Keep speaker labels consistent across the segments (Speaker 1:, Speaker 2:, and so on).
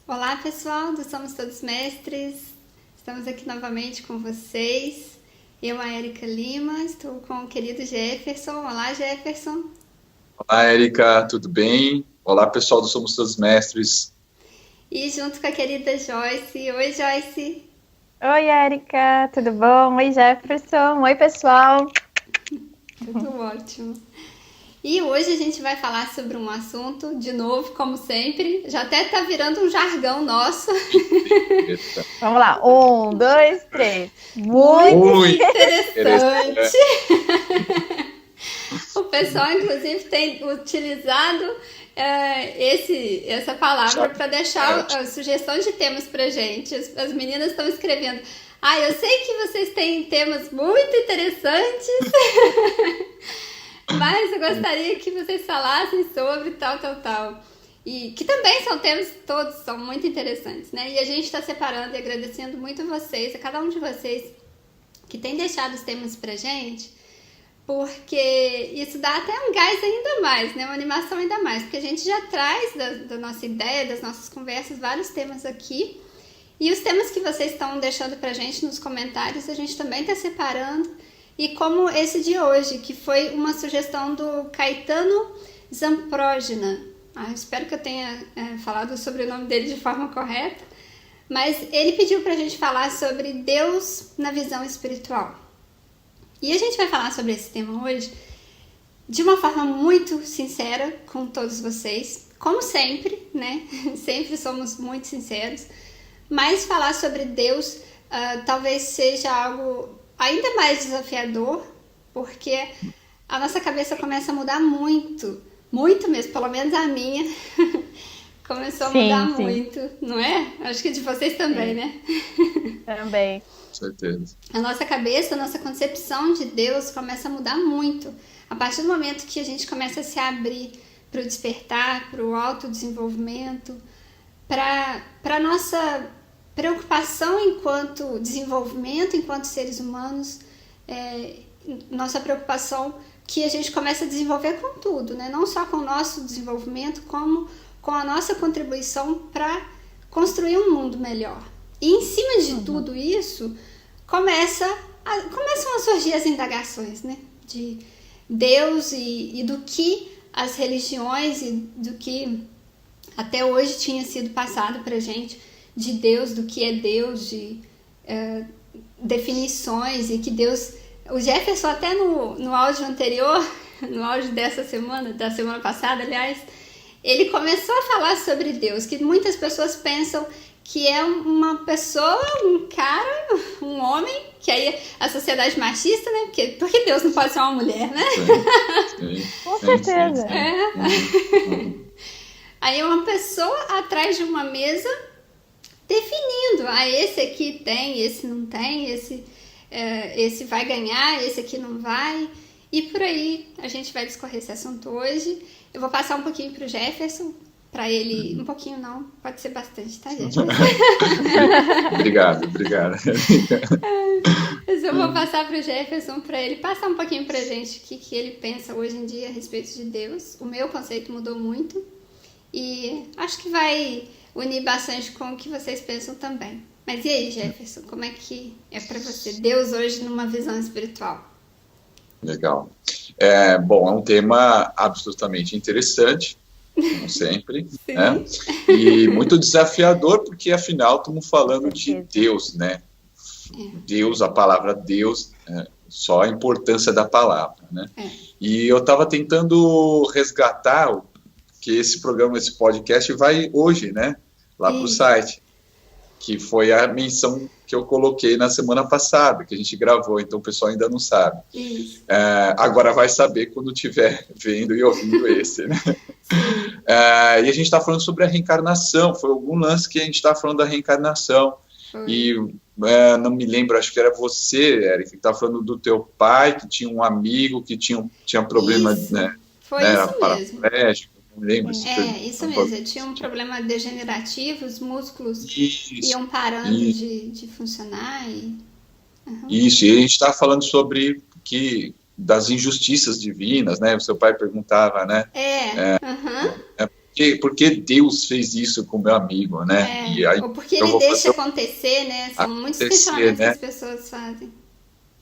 Speaker 1: Olá, pessoal do Somos Todos Mestres. Estamos aqui novamente com vocês. Eu, a Érica Lima, estou com o querido Jefferson. Olá, Jefferson.
Speaker 2: Olá, Érica, tudo bem? Olá, pessoal do Somos Todos Mestres.
Speaker 1: E junto com a querida Joyce. Oi, Joyce.
Speaker 3: Oi, Érica, tudo bom? Oi, Jefferson. Oi, pessoal.
Speaker 1: Tudo ótimo. E hoje a gente vai falar sobre um assunto, de novo, como sempre, já até tá virando um jargão nosso.
Speaker 2: Eita.
Speaker 3: Vamos lá. 1, 2, 3.
Speaker 1: Muito interessante.
Speaker 2: interessante.
Speaker 1: O pessoal, inclusive, tem utilizado essa palavra para deixar sugestões de temas pra gente. As meninas estão escrevendo: eu sei que vocês têm temas muito interessantes, mas eu gostaria que vocês falassem sobre tal. E que também são temas, todos são muito interessantes, né? E a gente está separando e agradecendo muito a vocês, a cada um de vocês que tem deixado os temas pra gente, porque isso dá até um gás ainda mais, né? Uma animação ainda mais, porque a gente já traz da nossa ideia, das nossas conversas, vários temas aqui. E os temas que vocês estão deixando pra gente nos comentários, a gente também está separando. E como esse de hoje, que foi uma sugestão do Caetano Zamprógina. Espero que eu tenha falado o sobrenome dele de forma correta. Mas ele pediu pra gente falar sobre Deus na visão espiritual. E a gente vai falar sobre esse tema hoje de uma forma muito sincera com todos vocês. Como sempre, né? Sempre somos muito sinceros. Mas falar sobre Deus talvez seja algo ainda mais desafiador, porque a nossa cabeça começa a mudar muito, muito mesmo, pelo menos a minha começou a mudar muito, não é? Acho que de vocês também, né?
Speaker 3: Também.
Speaker 2: Com certeza.
Speaker 1: A nossa cabeça, a nossa concepção de Deus começa a mudar muito. A partir do momento que a gente começa a se abrir para o despertar, para o autodesenvolvimento, para a nossa preocupação enquanto desenvolvimento, enquanto seres humanos, nossa preocupação que a gente começa a desenvolver com tudo, né? Não só com o nosso desenvolvimento, como com a nossa contribuição para construir um mundo melhor. E em cima de tudo isso, começam a surgir as indagações, né? De Deus e do que as religiões e do que até hoje tinha sido passado para a gente de Deus, do que é Deus, de definições, e que Deus... O Jefferson até no áudio anterior, no áudio dessa semana, da semana passada, aliás, ele começou a falar sobre Deus, que muitas pessoas pensam que é uma pessoa, um cara, um homem, que aí a sociedade machista, né? Porque Deus não pode ser uma mulher, né?
Speaker 2: Sim,
Speaker 3: Com certeza.
Speaker 1: Aí uma pessoa atrás de uma mesa definindo, esse aqui tem, esse não tem, esse vai ganhar, esse aqui não vai, e por aí a gente vai discorrer esse assunto hoje. Eu vou passar um pouquinho pro Jefferson, para ele, um pouquinho não, pode ser bastante, tá, gente?
Speaker 2: Obrigado.
Speaker 1: Mas eu vou passar pro Jefferson para ele passar um pouquinho pra gente o que ele pensa hoje em dia a respeito de Deus. O meu conceito mudou muito e acho que vai unir bastante com o que vocês pensam também. Mas e aí, Jefferson, como é que é para você Deus hoje numa visão espiritual?
Speaker 2: Legal. Bom, é um tema absolutamente interessante, como sempre, né? E muito desafiador, porque afinal estamos falando de Deus, né? Deus, a palavra Deus, só a importância da palavra, né? E eu estava tentando resgatar que esse programa, esse podcast vai hoje, né? Lá para o site, que foi a menção que eu coloquei na semana passada, que a gente gravou, então o pessoal ainda não sabe. Agora vai saber quando estiver vendo e ouvindo esse, né? E a gente está falando sobre a reencarnação, foi algum lance que a gente está falando da reencarnação, e não me lembro, acho que era você, Érica, que estava falando do teu pai, que tinha um amigo que tinha problema, né?
Speaker 1: Foi isso mesmo.
Speaker 2: Não lembro.
Speaker 1: Isso mesmo, eu tinha um problema degenerativo, os músculos iam parando de funcionar.
Speaker 2: Isso, e a gente está falando sobre das injustiças divinas, né? O seu pai perguntava, né? por que Deus fez isso com meu amigo, né? E aí,
Speaker 1: ou porque ele deixa acontecer, né? São muitos questionamentos, né, que as pessoas fazem.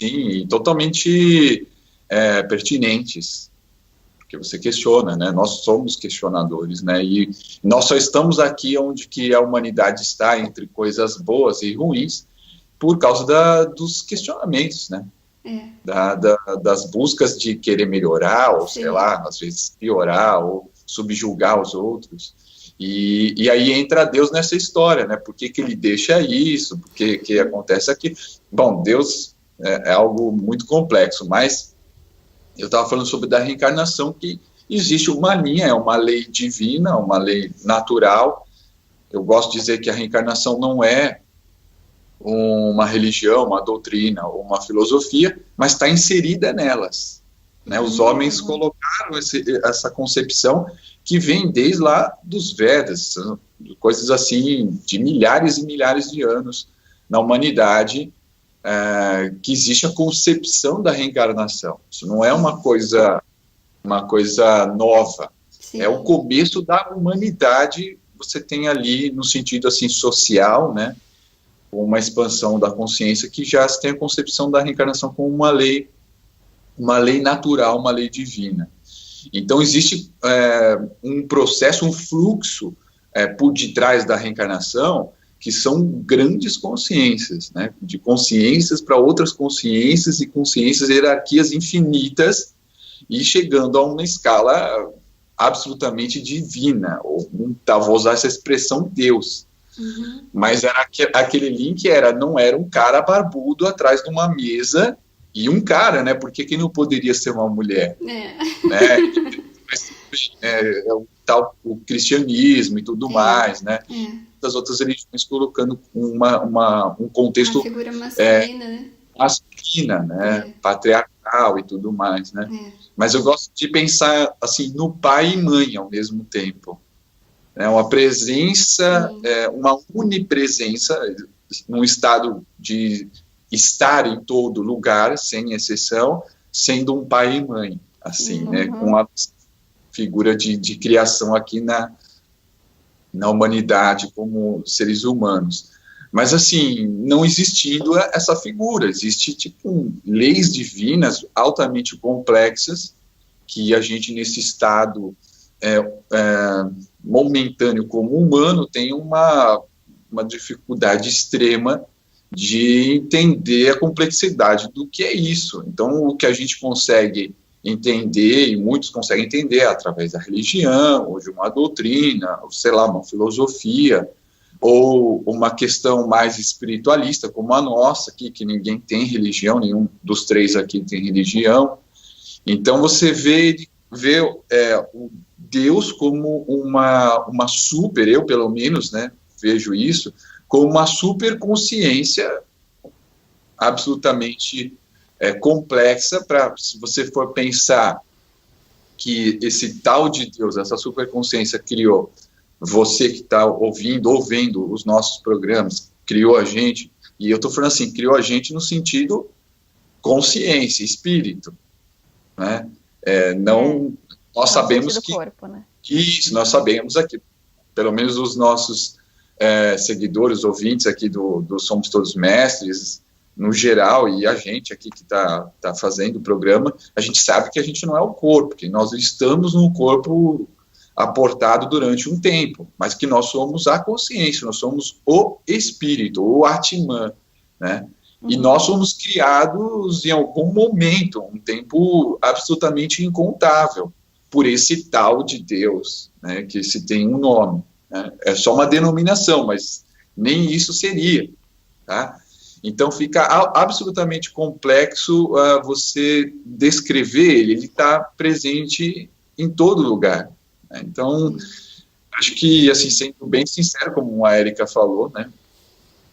Speaker 2: Sim, e totalmente pertinentes, porque você questiona, né? Nós somos questionadores, né? E nós só estamos aqui onde que a humanidade está, entre coisas boas e ruins, por causa dos questionamentos, né? Das buscas de querer melhorar, ou sei lá, às vezes piorar, ou subjugar os outros. E aí entra Deus nessa história, né? Por que ele deixa isso? Por que acontece aqui? Bom, Deus é algo muito complexo, mas eu estava falando sobre da reencarnação, que existe uma linha, é uma lei divina, uma lei natural. Eu gosto de dizer que a reencarnação não é uma religião, uma doutrina ou uma filosofia, mas está inserida nelas, né? Os homens colocaram essa concepção que vem desde lá dos Vedas, coisas assim de milhares e milhares de anos na humanidade, que existe a concepção da reencarnação. Isso não é uma coisa nova. Sim. É o começo da humanidade. Você tem ali no sentido assim social, né, uma expansão da consciência, que já se tem a concepção da reencarnação como uma lei natural, uma lei divina. Então existe um processo, um fluxo por detrás da reencarnação, que são grandes consciências, né, de consciências para outras consciências e consciências, hierarquias infinitas, e chegando a uma escala absolutamente divina, ou vou usar essa expressão Deus. Mas era aquele link não era um cara barbudo atrás de uma mesa e um cara, né? Por que não poderia ser uma mulher? Né? O cristianismo e tudo mais, né? Das outras religiões colocando um contexto...
Speaker 1: Uma figura masculina, né?
Speaker 2: Masculina, né? Patriarcal e tudo mais, né? Mas eu gosto de pensar, assim, no pai e mãe ao mesmo tempo. Uma presença, uma unipresença, num estado de estar em todo lugar, sem exceção, sendo um pai e mãe, assim, né, com a figura de criação aqui na humanidade como seres humanos. Mas, assim, não existindo essa figura, existe, tipo, leis divinas altamente complexas, que a gente, nesse estado momentâneo como humano, tem uma dificuldade extrema de entender a complexidade do que é isso. Então, o que a gente consegue entender, e muitos conseguem entender através da religião, ou de uma doutrina, ou sei lá, uma filosofia, ou uma questão mais espiritualista, como a nossa aqui, que ninguém tem religião, nenhum dos três aqui tem religião. Então, você vê o Deus como uma super, eu pelo menos, né, vejo isso, como uma super consciência absolutamente complexa, se você for pensar que esse tal de Deus, essa super consciência criou você que está ouvindo ou vendo os nossos programas, criou a gente, e eu estou falando assim, criou a gente no sentido consciência, espírito, né? Nós sabemos que corpo, né? Isso, nós sabemos aqui, pelo menos os nossos seguidores, ouvintes aqui do Somos Todos Mestres, no geral, e a gente aqui que está fazendo o programa, a gente sabe que a gente não é o corpo, que nós estamos num corpo aportado durante um tempo, mas que nós somos a consciência, nós somos o espírito, o Atman, né? E nós somos criados em algum momento, um tempo absolutamente incontável, por esse tal de Deus, né, que se tem um nome, né? É só uma denominação, mas nem isso seria, tá? Então fica absolutamente complexo você descrever ele está presente em todo lugar, né? Então, acho que, assim, sendo bem sincero, como a Érica falou, né,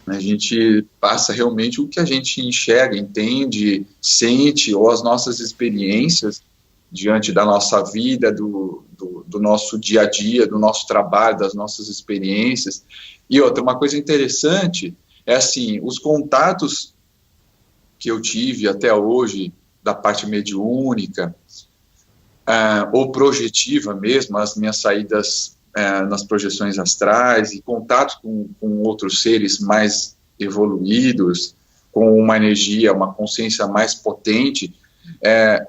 Speaker 2: a gente passa realmente o que a gente enxerga, entende, sente, ou as nossas experiências diante da nossa vida, do nosso dia a dia, do nosso trabalho, das nossas experiências. E outra, uma coisa interessante é assim, os contatos que eu tive até hoje, da parte mediúnica, ou projetiva mesmo, as minhas saídas nas projeções astrais e contato com outros seres mais evoluídos, com uma energia, uma consciência mais potente,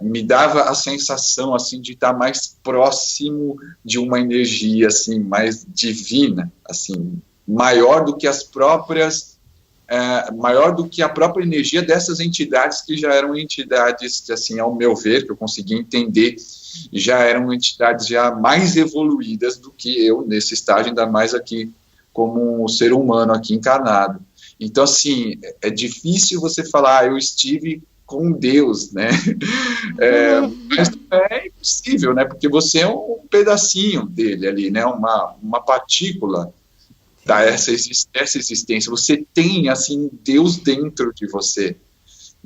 Speaker 2: me dava a sensação assim de estar mais próximo de uma energia assim mais divina, assim maior do que as próprias, maior do que a própria energia dessas entidades que já eram entidades, assim, ao meu ver, que eu consegui entender, já eram entidades já mais evoluídas do que eu nesse estágio, ainda mais aqui como um ser humano aqui encarnado. Então, assim, é difícil você falar, eu estive com Deus, né? Mas não é impossível, né? Porque você é um pedacinho dele ali, né? Uma partícula dessa existência. Você tem, assim, Deus dentro de você.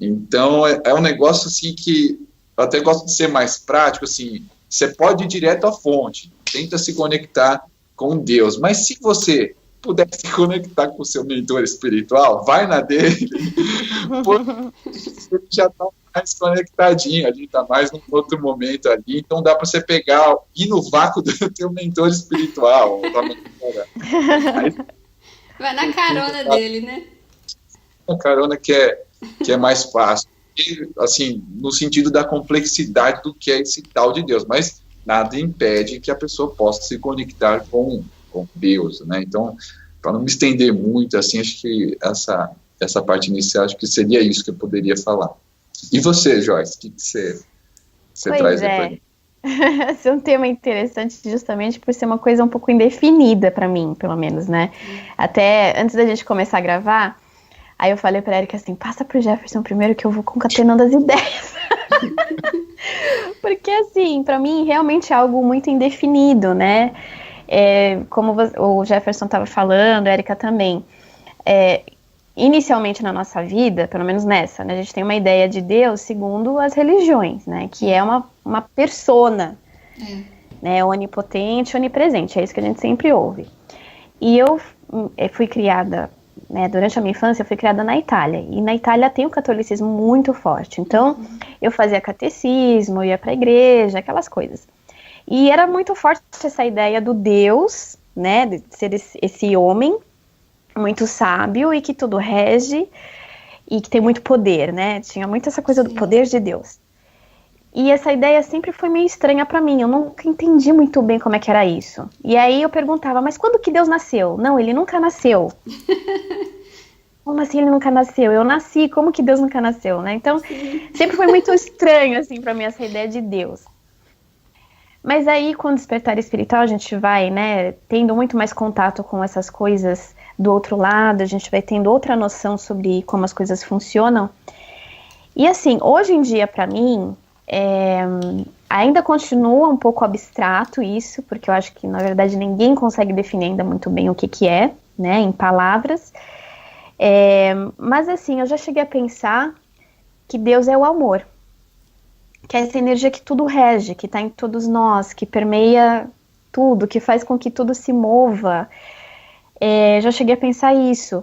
Speaker 2: Então, é um negócio, assim, que eu até gosto de ser mais prático, assim, você pode ir direto à fonte, tenta se conectar com Deus, mas se você puder se conectar com o seu mentor espiritual, vai na dele, porque você já está mais conectadinho, a gente está mais num outro momento ali, então dá para você pegar, ir no vácuo do teu mentor espiritual, da mentora.
Speaker 1: Vai na carona dele, né?
Speaker 2: A carona que é mais fácil, e, assim, no sentido da complexidade do que é esse tal de Deus, mas nada impede que a pessoa possa se conectar com Deus, né? Então, para não me estender muito, assim, acho que essa parte inicial, acho que seria isso que eu poderia falar. E você, Joyce, o que você traz depois?
Speaker 3: Esse é um tema interessante justamente por ser uma coisa um pouco indefinida para mim, pelo menos, né? Até antes da gente começar a gravar, aí eu falei pra Erika assim, passa pro Jefferson primeiro que eu vou concatenando as ideias. Porque assim, pra mim realmente é algo muito indefinido, né? Como o Jefferson estava falando, a Erika também, inicialmente na nossa vida, pelo menos nessa, né, a gente tem uma ideia de Deus segundo as religiões, né, que é uma persona, né, onipotente, onipresente, é isso que a gente sempre ouve. E eu fui criada, né, durante a minha infância, eu fui criada na Itália, e na Itália tem o catolicismo muito forte, então eu fazia catecismo, ia para a igreja, aquelas coisas. E era muito forte essa ideia do Deus, né, de ser esse homem muito sábio e que tudo rege e que tem muito poder, né, tinha muito essa coisa do poder de Deus. E essa ideia sempre foi meio estranha para mim, eu nunca entendi muito bem como é que era isso. E aí eu perguntava, mas quando que Deus nasceu? Não, ele nunca nasceu. Como assim ele nunca nasceu? Eu nasci, como que Deus nunca nasceu, né? Então, sempre foi muito estranho, assim, para mim essa ideia de Deus. Mas aí, com o despertar espiritual, a gente vai, né, tendo muito mais contato com essas coisas do outro lado, a gente vai tendo outra noção sobre como as coisas funcionam. E assim, hoje em dia, para mim, ainda continua um pouco abstrato isso, porque eu acho que, na verdade, ninguém consegue definir ainda muito bem o que é, né, em palavras. Mas assim, eu já cheguei a pensar que Deus é o amor. Que é essa energia que tudo rege, que está em todos nós, que permeia tudo, que faz com que tudo se mova. Já cheguei a pensar isso.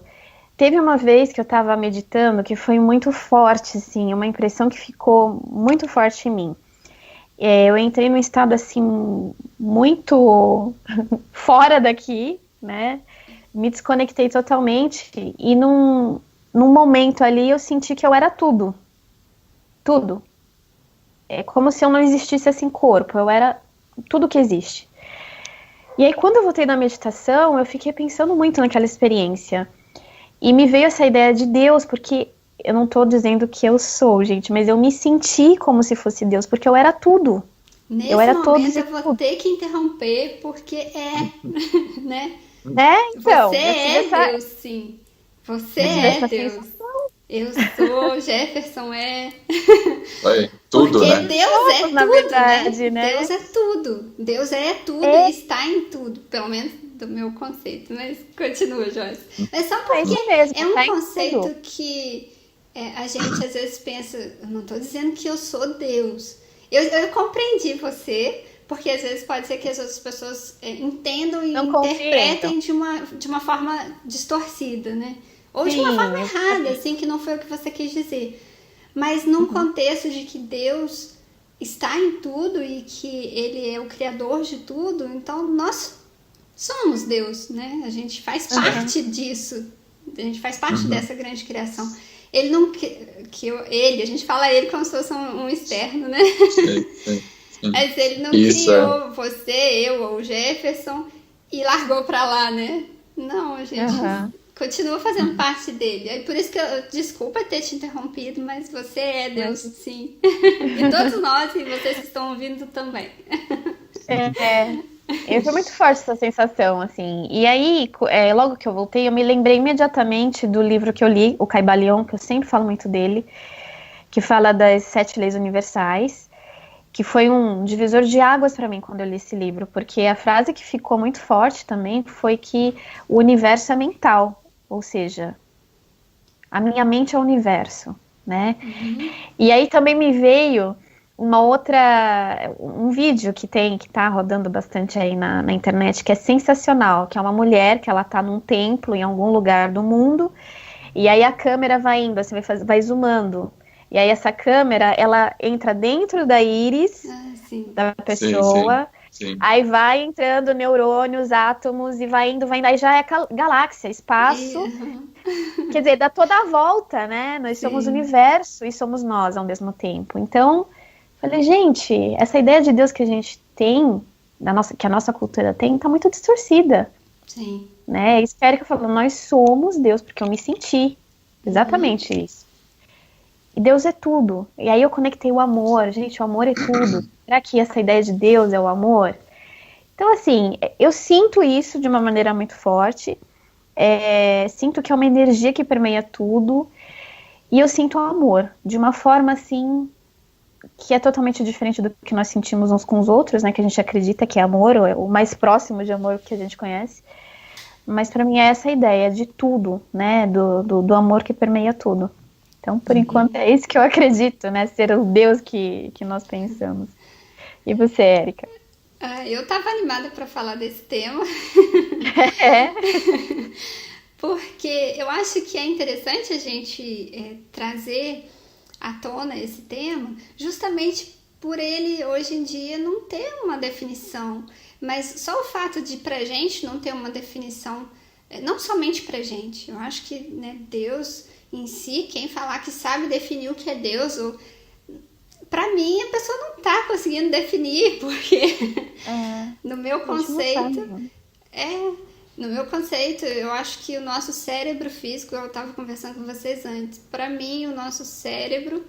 Speaker 3: Teve uma vez que eu estava meditando que foi muito forte, assim, uma impressão que ficou muito forte em mim. Eu entrei num estado, assim, muito fora daqui, né? Me desconectei totalmente e num momento ali eu senti que eu era tudo. Tudo. É como se eu não existisse assim corpo, eu era tudo que existe. E aí quando eu voltei na meditação, eu fiquei pensando muito naquela experiência. E me veio essa ideia de Deus, porque eu não tô dizendo que eu sou, gente, mas eu me senti como se fosse Deus, porque eu era tudo.
Speaker 1: Nesse
Speaker 3: eu era
Speaker 1: momento eu vou ter que interromper, porque né?
Speaker 3: Então.
Speaker 1: Você Deus, sim. Você é Deus. Sensação. Eu sou, Jefferson
Speaker 2: tudo,
Speaker 1: porque
Speaker 2: né?
Speaker 1: Deus é
Speaker 3: na
Speaker 1: tudo,
Speaker 3: verdade, né?
Speaker 1: Deus é tudo. Deus é tudo e está em tudo. Pelo menos do meu conceito. Mas continua, Joyce. Mas só porque é um conceito que a gente às vezes pensa, eu não estou dizendo que eu sou Deus. Eu compreendi você, porque às vezes pode ser que as outras pessoas entendam e interpretem de uma forma distorcida, né? Ou de uma forma errada, assim, que não foi o que você quis dizer. Mas num contexto de que Deus está em tudo e que Ele é o criador de tudo, então nós somos Deus, né? A gente faz parte disso. A gente faz parte dessa grande criação. Ele não... a gente fala ele como se fosse um externo, né? Sim. Mas ele não criou você, eu ou o Jefferson e largou pra lá, né? Não, a gente continua fazendo parte dele. É por isso que desculpa ter te interrompido, mas você é Deus, sim. E todos nós e vocês que estão ouvindo também.
Speaker 3: Foi muito forte essa sensação, assim. E aí, logo que eu voltei, eu me lembrei imediatamente do livro que eu li, o Caibalion, que eu sempre falo muito dele, que fala das 7 leis universais, que foi um divisor de águas para mim quando eu li esse livro, porque a frase que ficou muito forte também foi que o universo é mental, ou seja, a minha mente é o universo, né? E aí também me veio um vídeo que tá rodando bastante aí na internet, que é sensacional, que é uma mulher que ela tá num templo em algum lugar do mundo, e aí a câmera vai indo, assim, vai zoomando. E aí essa câmera, ela entra dentro da íris da pessoa, sim. Aí vai entrando neurônios, átomos, e vai indo, aí já é galáxia, espaço. Quer dizer, dá toda a volta, né? Nós somos o universo e somos nós ao mesmo tempo. Então, falei, gente, essa ideia de Deus que a gente tem, que a nossa cultura tem, tá muito distorcida.
Speaker 1: Sim.
Speaker 3: Né? Isso que a Erika falou, nós somos Deus, porque eu me senti exatamente isso. E Deus é tudo. E aí eu conectei o amor. Gente, o amor é tudo. Será que essa ideia de Deus é o amor? Então, assim, eu sinto isso de uma maneira muito forte. Sinto que é uma energia que permeia tudo. E eu sinto o amor de uma forma, assim, que é totalmente diferente do que nós sentimos uns com os outros, né? Que a gente acredita que é amor, ou é o mais próximo de amor que a gente conhece. Mas para mim é essa ideia de tudo, né? Do amor que permeia tudo. Então, por enquanto, é isso que eu acredito, né? Ser o Deus que nós pensamos. E você, Erika?
Speaker 1: Eu estava animada para falar desse tema. Porque eu acho que é interessante a gente trazer à tona esse tema, justamente por ele, hoje em dia, não ter uma definição. Mas só o fato de, pra gente, não ter uma definição, não somente pra gente. Eu acho que, né, Deus... em si, quem falar que sabe definir o que é Deus, pra mim a pessoa não tá conseguindo definir, porque no meu conceito, eu acho que o nosso cérebro físico, eu tava conversando com vocês antes, pra mim o nosso cérebro,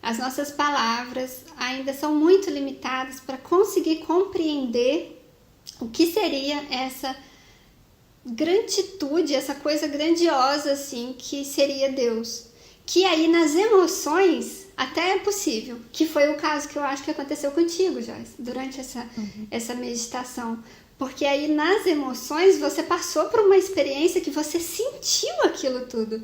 Speaker 1: as nossas palavras ainda são muito limitadas para conseguir compreender o que seria essa granditude, essa coisa grandiosa, assim, que seria Deus. Que aí nas emoções até é possível, que foi o caso que eu acho que aconteceu contigo, Joyce, durante essa meditação. Porque aí nas emoções você passou por uma experiência que você sentiu aquilo tudo.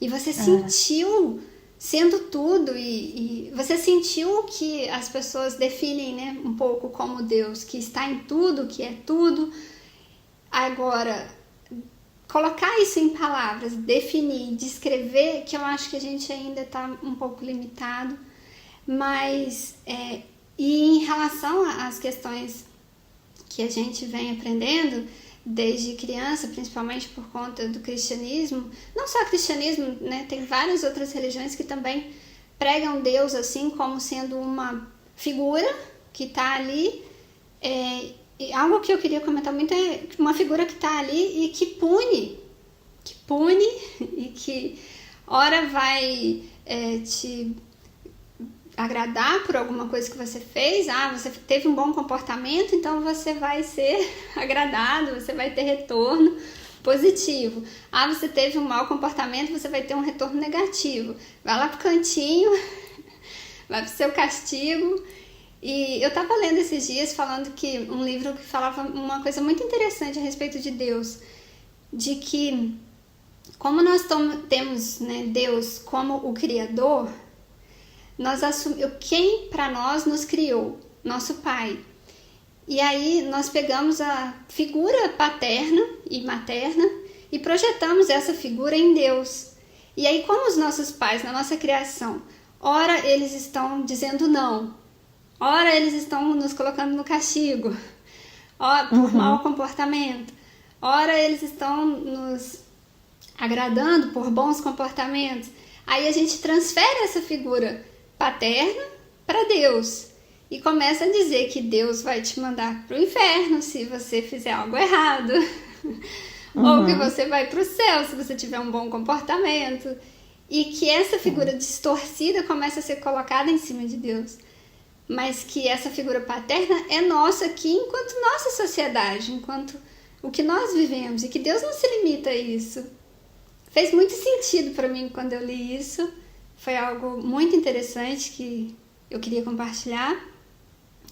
Speaker 1: E você sentiu sendo tudo, e você sentiu o que as pessoas definem, né, um pouco como Deus, que está em tudo, que é tudo. Agora, colocar isso em palavras, definir, descrever, que eu acho que a gente ainda está um pouco limitado, mas e em relação às questões que a gente vem aprendendo desde criança, principalmente por conta do cristianismo, não só cristianismo, né, tem várias outras religiões que também pregam Deus assim como sendo uma figura que está ali. E algo que eu queria comentar muito é uma figura que está ali e que pune e que ora vai te agradar por alguma coisa que você fez. Você teve um bom comportamento, então você vai ser agradado, você vai ter retorno positivo. Você teve um mau comportamento, você vai ter um retorno negativo. Vai lá pro cantinho, vai pro seu castigo. E eu estava lendo esses dias falando que um livro que falava uma coisa muito interessante a respeito de Deus, de que como nós temos, né, Deus como o Criador, nós quem para nós nos criou? Nosso Pai. E aí nós pegamos a figura paterna e materna e projetamos essa figura em Deus. E aí, como os nossos pais na nossa criação, ora eles estão dizendo não, ora eles estão nos colocando no castigo, por mau comportamento. Ora, eles estão nos agradando por bons comportamentos. Aí a gente transfere essa figura paterna para Deus e começa a dizer que Deus vai te mandar para o inferno se você fizer algo errado, ou que você vai para o céu se você tiver um bom comportamento, e que essa figura distorcida começa a ser colocada em cima de Deus, mas que essa figura paterna é nossa aqui enquanto nossa sociedade, enquanto o que nós vivemos, e que Deus não se limita a isso. Fez muito sentido para mim quando eu li isso, foi algo muito interessante que eu queria compartilhar,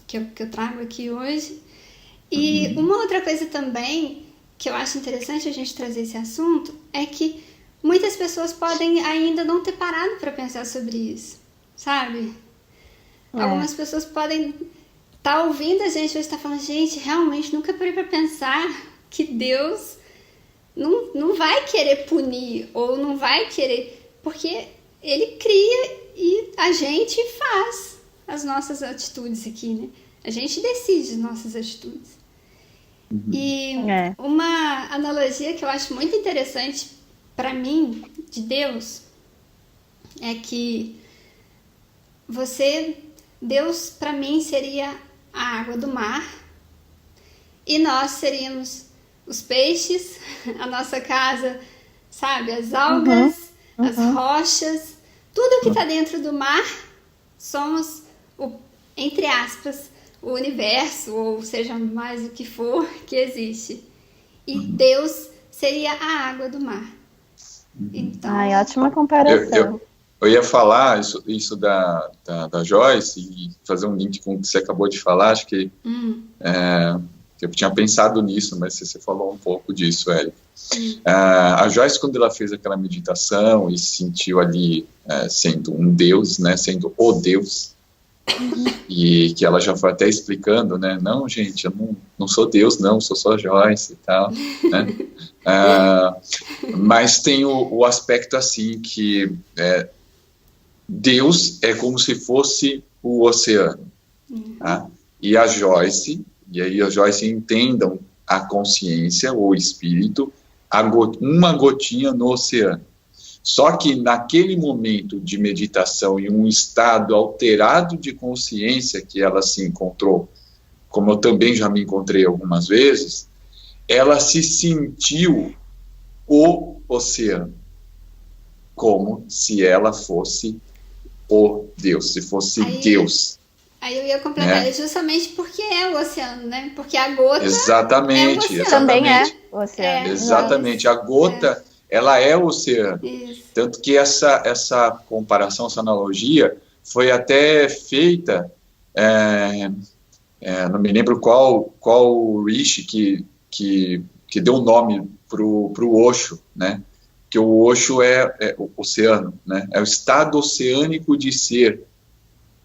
Speaker 1: que eu trago aqui hoje. E uma outra coisa também que eu acho interessante a gente trazer esse assunto é que muitas pessoas podem ainda não ter parado para pensar sobre isso, sabe? Algumas pessoas podem estar ouvindo a gente hoje, estar falando, gente, realmente nunca parei para pensar que Deus não vai querer punir, ou não vai querer, porque Ele cria e a gente faz as nossas atitudes aqui, né? A gente decide as nossas atitudes. E uma analogia que eu acho muito interessante para mim, de Deus, é que Deus para mim seria a água do mar e nós seríamos os peixes, a nossa casa, sabe, as algas, as rochas, tudo que está dentro do mar somos, entre aspas, o universo, ou seja, mais o que for que existe. E Deus seria a água do mar. Então,
Speaker 3: ótima comparação.
Speaker 2: Eu ia falar isso da Joyce e fazer um link com o que você acabou de falar, acho que eu tinha pensado nisso, mas você falou um pouco disso, Érica. A Joyce, quando ela fez aquela meditação e se sentiu ali sendo um Deus, né, sendo o Deus, e que ela já foi até explicando, né, não, gente, eu não sou Deus, não, sou só Joyce e tal, né, mas tem o aspecto assim que Deus é como se fosse o oceano, tá? E a Joyce, e aí a Joyce entendam a consciência, o espírito, uma gotinha no oceano. Só que naquele momento de meditação, em um estado alterado de consciência que ela se encontrou, como eu também já me encontrei algumas vezes, ela se sentiu o oceano, como se ela fosse o Deus, se fosse Deus.
Speaker 1: Aí eu ia completar, justamente porque é o oceano, né? Porque a gota
Speaker 2: exatamente,
Speaker 1: é o oceano.
Speaker 3: Também é o oceano.
Speaker 2: Exatamente, a gota, ela é o oceano. Isso. Tanto que essa comparação, essa analogia, foi até feita, não me lembro qual Rishi que deu o nome pro Osho, né? Que o Osho é o oceano, né? É o estado oceânico de ser,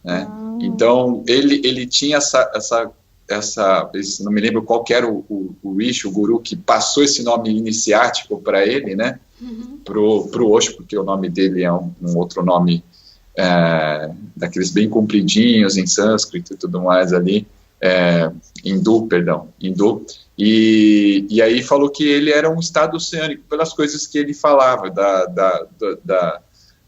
Speaker 2: né? Então, ele tinha essa não me lembro qual que era o Rishi, o guru, que passou esse nome iniciático para ele, né? Pro Osho, porque o nome dele é um outro nome, daqueles bem compridinhos em sânscrito e tudo mais ali, hindu. E aí falou que ele era um estado oceânico pelas coisas que ele falava,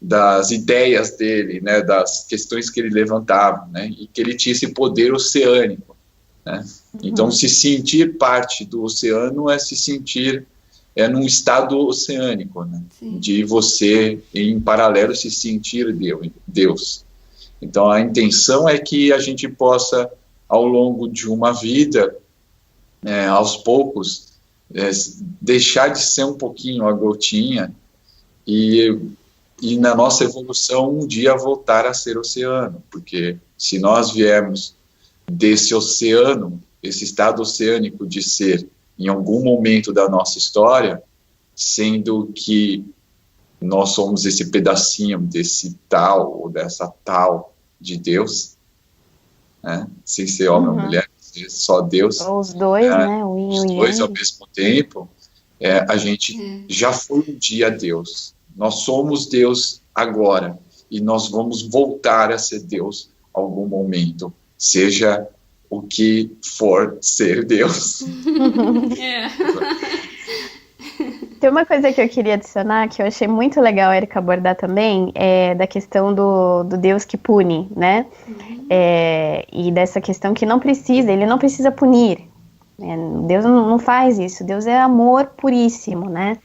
Speaker 2: das ideias dele, né, das questões que ele levantava, né, e que ele tinha esse poder oceânico, né. Então, se sentir parte do oceano é se sentir num estado oceânico, né, de você, em paralelo, se sentir Deus. Então, a intenção é que a gente possa, ao longo de uma vida, aos poucos, deixar de ser um pouquinho a gotinha e na nossa evolução um dia voltar a ser oceano, porque se nós viermos desse oceano, esse estado oceânico de ser, em algum momento da nossa história, sendo que nós somos esse pedacinho desse tal ou dessa tal de Deus, né? Sem ser homem ou mulher, só Deus.
Speaker 3: Os dois, né?
Speaker 2: Os dois ao mesmo tempo, a gente já foi um dia Deus. Nós somos Deus agora e nós vamos voltar a ser Deus algum momento, seja o que for ser Deus.
Speaker 3: Tem uma coisa que eu queria adicionar, que eu achei muito legal a Erika abordar também, da questão do Deus que pune, né? E dessa questão que ele não precisa punir. Deus não faz isso, Deus é amor puríssimo, né?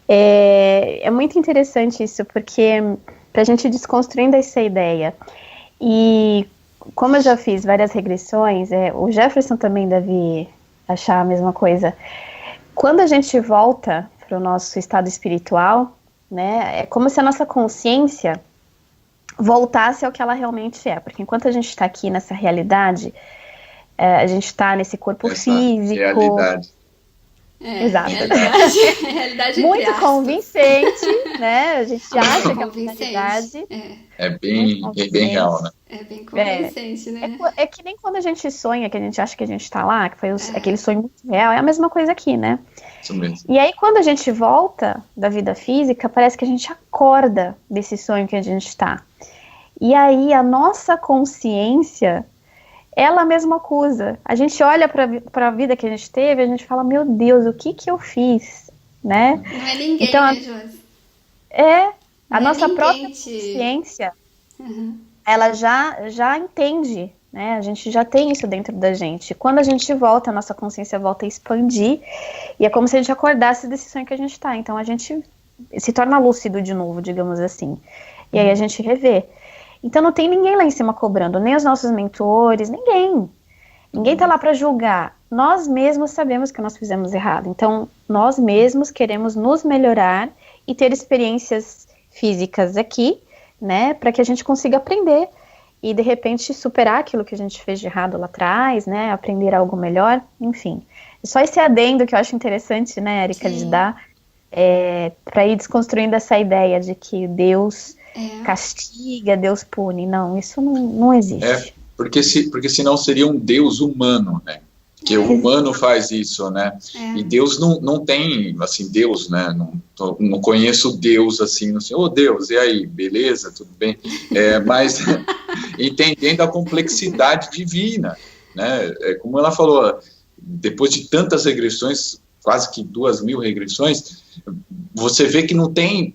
Speaker 3: É muito interessante isso, porque pra gente desconstruindo essa ideia, e como eu já fiz várias regressões, o Jefferson também deve achar a mesma coisa, quando a gente volta para o nosso estado espiritual, né, é como se a nossa consciência voltasse ao que ela realmente é, porque enquanto a gente está aqui nessa realidade, a gente está nesse corpo físico.
Speaker 2: Realidade.
Speaker 3: Exato.
Speaker 1: Realidade
Speaker 3: muito convincente, né? A gente acha que é uma realidade.
Speaker 2: É bem real, né?
Speaker 1: É bem convincente, né?
Speaker 3: É que nem quando a gente sonha, que a gente acha que a gente tá lá, que foi aquele sonho muito real, é a mesma coisa aqui, né?
Speaker 2: Isso mesmo.
Speaker 3: E aí, quando a gente volta da vida física, parece que a gente acorda desse sonho que a gente tá. E aí, a nossa consciência, ela mesma acusa. A gente olha para a vida que a gente teve, a gente fala, meu Deus, o que eu fiz, né?
Speaker 1: Não é ninguém,
Speaker 3: então,
Speaker 1: né, Josi?
Speaker 3: A nossa própria consciência, ela já entende, né? A gente já tem isso dentro da gente. Quando a gente volta, a nossa consciência volta a expandir, e é como se a gente acordasse desse sonho que a gente tá. Então, a gente se torna lúcido de novo, digamos assim. E aí a gente revê. Então não tem ninguém lá em cima cobrando, nem os nossos mentores, ninguém. Ninguém tá lá para julgar. Nós mesmos sabemos que nós fizemos errado. Então nós mesmos queremos nos melhorar e ter experiências físicas aqui, né, para que a gente consiga aprender e de repente superar aquilo que a gente fez de errado lá atrás, né, aprender algo melhor, enfim. Só esse adendo que eu acho interessante, né, Erika, de dar, para ir desconstruindo essa ideia de que Deus castiga, Deus pune. Não, isso não existe.
Speaker 2: Porque senão seria um Deus humano, né? Que o humano faz isso, né? E Deus não tem, assim, Deus, né? Não conheço Deus, assim, Deus, e aí, beleza, tudo bem? Mas entendendo a complexidade divina, né? Como ela falou, depois de tantas regressões, quase que 2.000 regressões, você vê que não tem,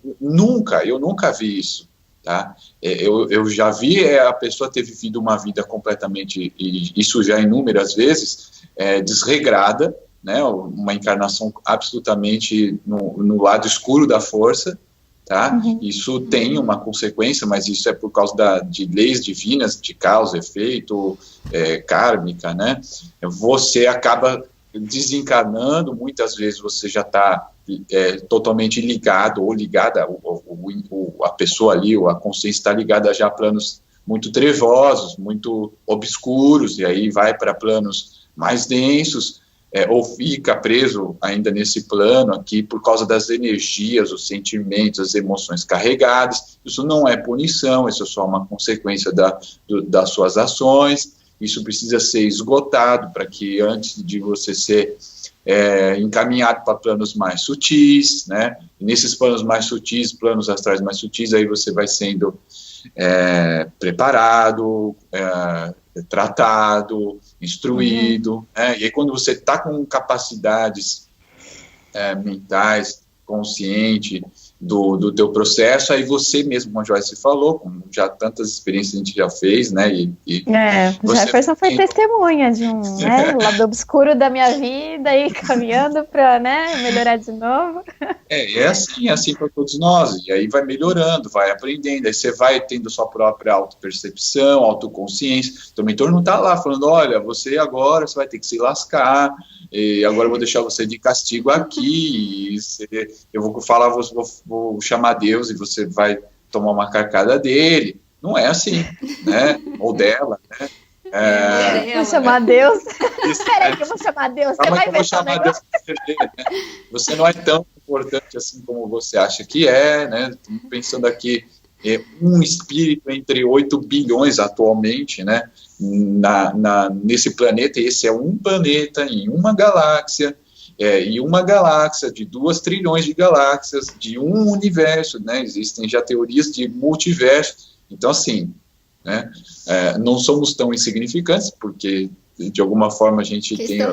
Speaker 2: eu nunca vi isso. Tá? Eu já vi a pessoa ter vivido uma vida completamente, e isso já inúmeras vezes, desregrada, né? Uma encarnação absolutamente no lado escuro da força, tá? Isso tem uma consequência, mas isso é por causa de leis divinas, de causa, efeito, kármica, né? Você acaba desencarnando, muitas vezes você já está totalmente ligado ou ligada, a pessoa ali, ou a consciência está ligada já a planos muito trevosos, muito obscuros, e aí vai para planos mais densos, ou fica preso ainda nesse plano aqui por causa das energias, os sentimentos, as emoções carregadas. Isso não é punição, isso é só uma consequência das suas ações. Isso precisa ser esgotado para que antes de você ser encaminhado para planos mais sutis, né? E nesses planos mais sutis, planos astrais mais sutis, aí você vai sendo preparado, tratado, instruído, né? E aí quando você está com capacidades mentais, consciente do teu processo, aí você mesmo, como a Joyce falou, como já tantas experiências a gente já fez, né,
Speaker 3: o Jefferson foi testemunha de um lado obscuro da minha vida e caminhando para, né, melhorar de novo.
Speaker 2: É assim para todos nós, e aí vai melhorando, vai aprendendo, aí você vai tendo sua própria autopercepção, autoconsciência. Teu mentor não está lá falando, olha, você vai ter que se lascar, e agora eu vou deixar você de castigo aqui, eu vou falar, vou chamar Deus e você vai tomar uma carcada dele. Não é assim, né? Ou dela, né?
Speaker 3: Vou chamar Deus. Peraí que eu vou chamar Deus. Você vai ver
Speaker 2: chamar Deus pra você ver, né? Você não é tão importante assim como você acha que é, né? Estamos pensando aqui, um espírito entre 8 bilhões atualmente, né? Nesse planeta, e esse é um planeta em uma galáxia, e uma galáxia de 2 trilhões de galáxias, de um universo, né? Existem já teorias de multiverso. Então, assim, né? Não somos tão insignificantes, porque de alguma forma a gente tem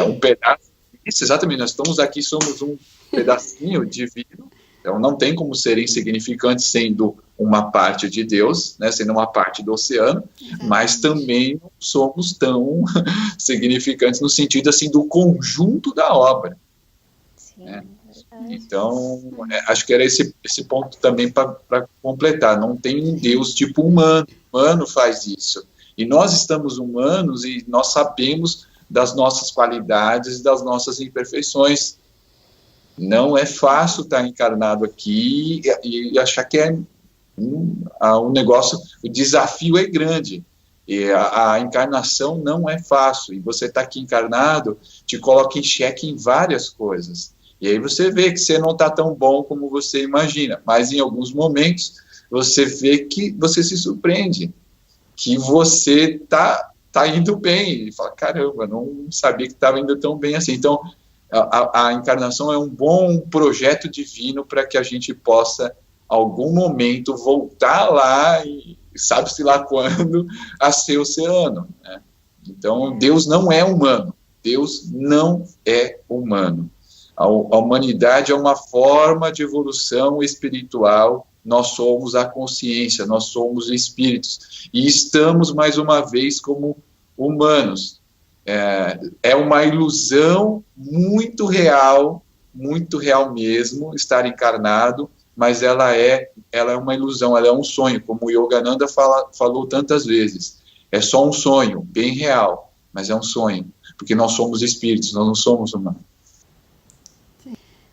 Speaker 2: um pedaço. Isso, exatamente, nós estamos aqui, somos um pedacinho divino, então não tem como ser insignificante sendo uma parte de Deus, né, sendo uma parte do oceano, mas também não somos tão significantes no sentido assim do conjunto da obra. Sim, né? Então, acho que era esse ponto também para completar, não tem um Deus tipo humano faz isso, e nós estamos humanos e nós sabemos das nossas qualidades, das nossas imperfeições. Não é fácil estar encarnado aqui e achar que é um negócio, o desafio é grande, e a encarnação não é fácil, e você está aqui encarnado, te coloca em xeque em várias coisas, e aí você vê que você não está tão bom como você imagina, mas em alguns momentos você vê que você se surpreende, que você está indo bem, e fala, caramba, não sabia que estava indo tão bem assim. Então, a encarnação é um bom projeto divino para que a gente possa, algum momento, voltar lá, e sabe-se lá quando, a ser oceano, né? Então, Deus não é humano. Deus não é humano. A humanidade é uma forma de evolução espiritual. Nós somos a consciência, nós somos espíritos, e estamos, mais uma vez, como humanos. É uma ilusão muito real mesmo, estar encarnado, mas ela é uma ilusão, ela é um sonho, como o Yogananda falou tantas vezes. É só um sonho, bem real, mas é um sonho, porque nós somos espíritos, nós não somos humanos.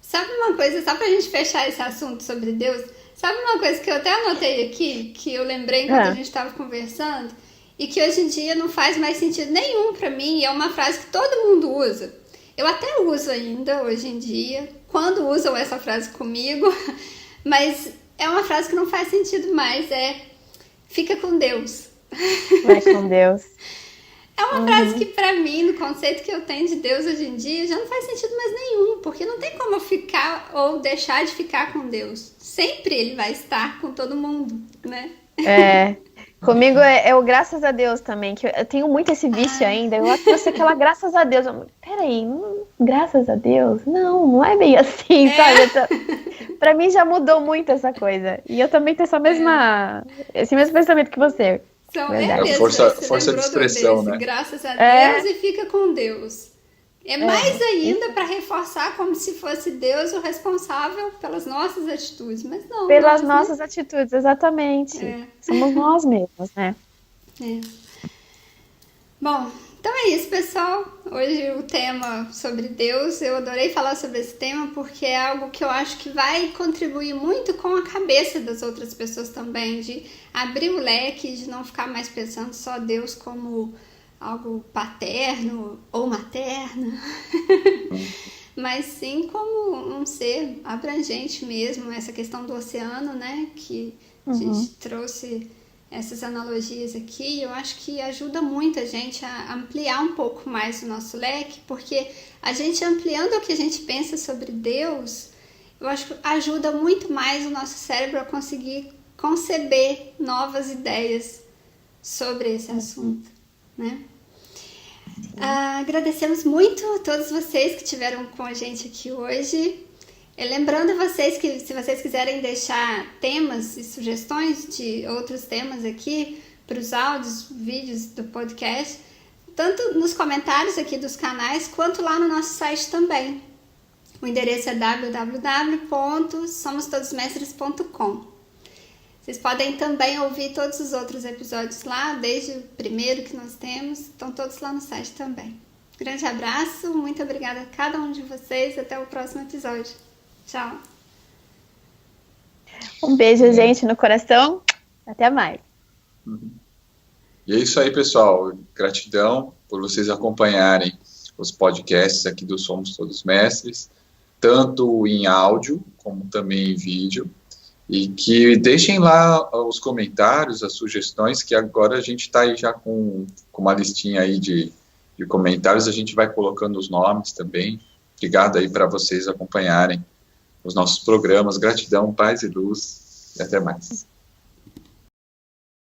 Speaker 1: Sabe uma coisa, só para a gente fechar esse assunto sobre Deus, sabe uma coisa que eu até anotei aqui, que eu lembrei enquanto a gente estava conversando, e que hoje em dia não faz mais sentido nenhum para mim, é uma frase que todo mundo usa. Eu até uso ainda, hoje em dia, quando usam essa frase comigo, mas é uma frase que não faz sentido mais, fica com Deus.
Speaker 3: Vai com Deus.
Speaker 1: É uma frase que, pra mim, no conceito que eu tenho de Deus hoje em dia, já não faz sentido mais nenhum, porque não tem como eu ficar ou deixar de ficar com Deus. Sempre ele vai estar com todo mundo, né?
Speaker 3: Comigo é o graças a Deus também, que eu tenho muito esse vício ainda. Eu acho que você aquela graças a Deus. Peraí, graças a Deus? Não é bem assim, sabe? Pra mim já mudou muito essa coisa. E eu também tenho esse mesmo pensamento que você.
Speaker 2: Força de expressão, né?
Speaker 1: Graças a Deus e fica com Deus. Mais ainda para reforçar como se fosse Deus o responsável pelas nossas atitudes, mas não.
Speaker 3: Pelas nossas atitudes, exatamente. Somos nós mesmos, né?
Speaker 1: Bom, então é isso, pessoal. Hoje o tema sobre Deus, eu adorei falar sobre esse tema porque é algo que eu acho que vai contribuir muito com a cabeça das outras pessoas também, de abrir o leque, de não ficar mais pensando só Deus como algo paterno ou materno, mas sim como um ser abrangente mesmo, essa questão do oceano, né, que a gente trouxe essas analogias aqui, eu acho que ajuda muito a gente a ampliar um pouco mais o nosso leque, porque a gente ampliando o que a gente pensa sobre Deus, eu acho que ajuda muito mais o nosso cérebro a conseguir conceber novas ideias sobre esse assunto, né? Agradecemos muito a todos vocês que estiveram com a gente aqui hoje. Lembrando vocês que se vocês quiserem deixar temas e sugestões de outros temas aqui para os áudios, vídeos do podcast, tanto nos comentários aqui dos canais, quanto lá no nosso site também. O endereço é www.somostodosmestres.com. Vocês podem também ouvir todos os outros episódios lá, desde o primeiro que nós temos, estão todos lá no site também. Grande abraço, muito obrigada a cada um de vocês, até o próximo episódio. Tchau.
Speaker 3: Um beijo, gente, no coração. Até mais.
Speaker 2: E é isso aí, pessoal. Gratidão por vocês acompanharem os podcasts aqui do Somos Todos Mestres, tanto em áudio como também em vídeo. E que deixem lá os comentários, as sugestões, que agora a gente está aí já com uma listinha aí de comentários, a gente vai colocando os nomes também. Obrigado aí para vocês acompanharem os nossos programas. Gratidão, paz e luz, e até mais.